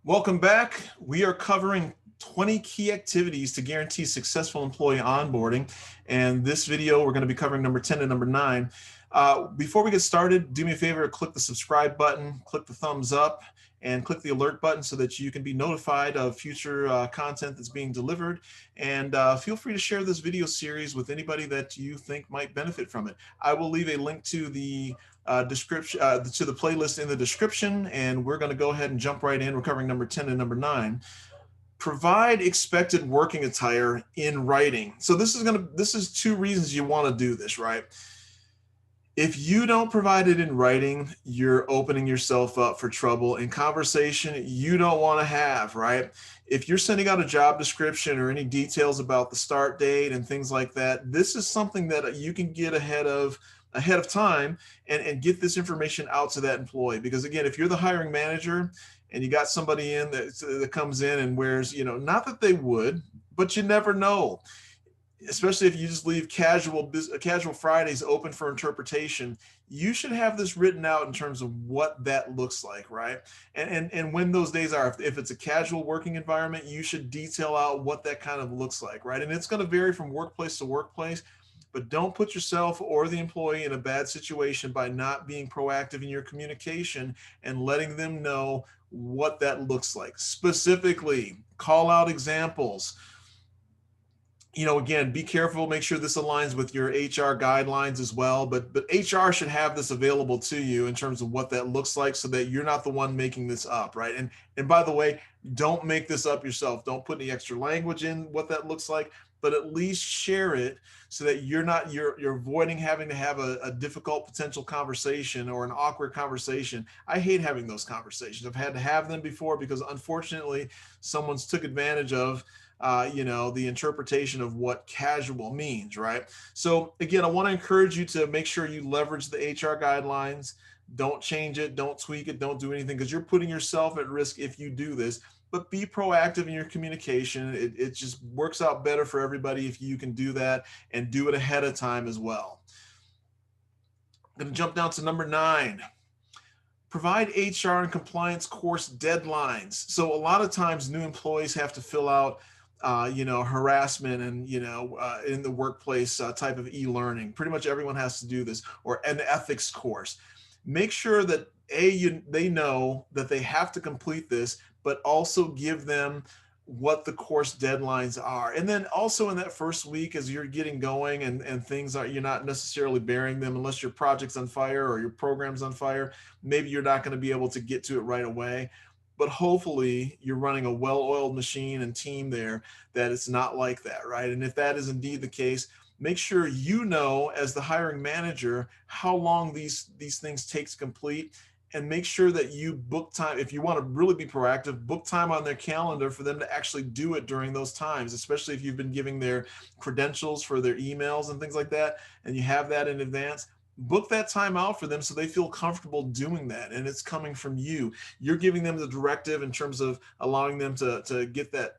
Welcome back. We are covering 20 key activities to guarantee successful employee onboarding. And this video, we're going to be covering number 10 and number 9. Before we get started, do me a favor, click the subscribe button, click the thumbs up, and click the alert button so that you can be notified of future content that's being delivered. And feel free to share this video series with anybody that you think might benefit from it. I will leave a link to the description to the playlist in the description, and we're going to go ahead and jump right in. We're covering number 10 and number 9. Provide expected working attire in writing. So this is two reasons you want to do this, right? If you don't provide it in writing, you're opening yourself up for trouble and conversation you don't want to have, right? If you're sending out a job description or any details about the start date and things like that, this is something that you can get ahead of time and get this information out to that employee. Because again, if you're the hiring manager and you got somebody in that comes in and wears, not that they would, but you never know. Especially if you just leave casual Fridays open for interpretation, you should have this written out in terms of what that looks like, right? And when those days are, if it's a casual working environment, you should detail out what that kind of looks like, right? And it's going to vary from workplace to workplace, but don't put yourself or the employee in a bad situation by not being proactive in your communication and letting them know what that looks like. Specifically, call out examples. Again, be careful, make sure this aligns with your HR guidelines as well, but HR should have this available to you in terms of what that looks like so that you're not the one making this up, right? And by the way, don't make this up yourself. Don't put any extra language in what that looks like, but at least share it so that you're avoiding having to have a difficult potential conversation or an awkward conversation. I hate having those conversations. I've had to have them before because unfortunately someone's took advantage of the interpretation of what casual means, right? So again, I want to encourage you to make sure you leverage the HR guidelines. Don't change it, don't tweak it, don't do anything, because you're putting yourself at risk if you do this. But be proactive in your communication. It just works out better for everybody if you can do that and do it ahead of time as well. I'm going to jump down to number 9. Provide HR and compliance course deadlines. So a lot of times new employees have to fill out harassment and, in the workplace type of e-learning. Pretty much everyone has to do this, or an ethics course. Make sure that they know that they have to complete this, but also give them what the course deadlines are. And then also in that first week, as you're getting going and things are, you're not necessarily bearing them unless your project's on fire or your program's on fire, maybe you're not going to be able to get to it right away. But hopefully you're running a well-oiled machine and team there that it's not like that, right? And if that is indeed the case, make sure you know as the hiring manager how long these things take to complete, and make sure that you book time. If you want to really be proactive, book time on their calendar for them to actually do it during those times, especially if you've been giving their credentials for their emails and things like that, and you have that in advance. Book that time out for them so they feel comfortable doing that, and it's coming from you. You're giving them the directive in terms of allowing them to get that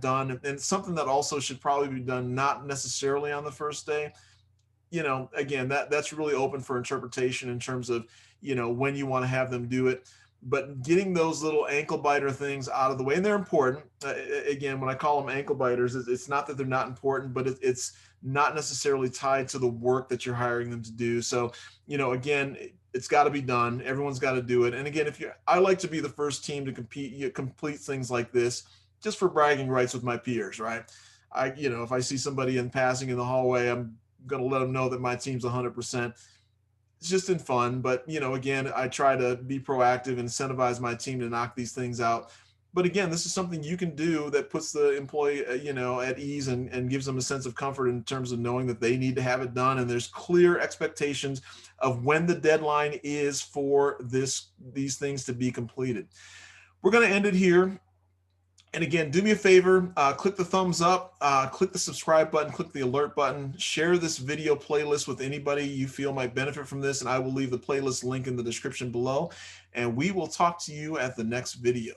done. And it's something that also should probably be done not necessarily on the first day. Again, that's really open for interpretation in terms of, when you want to have them do it. But getting those little ankle biter things out of the way, and they're important. Again, when I call them ankle biters, it's not that they're not important, but it's not necessarily tied to the work that you're hiring them to do. So, again, it's got to be done. Everyone's got to do it. And again, I like to be the first team to complete things like this, just for bragging rights with my peers, right? If I see somebody in passing in the hallway, I'm going to let them know that my team's 100%. It's just in fun, but again, I try to be proactive and incentivize my team to knock these things out. But again, this is something you can do that puts the employee, at ease and gives them a sense of comfort in terms of knowing that they need to have it done. And there's clear expectations of when the deadline is for these things to be completed. We're going to end it here. And again, do me a favor, click the thumbs up, click the subscribe button, click the alert button, share this video playlist with anybody you feel might benefit from this. And I will leave the playlist link in the description below. And we will talk to you at the next video.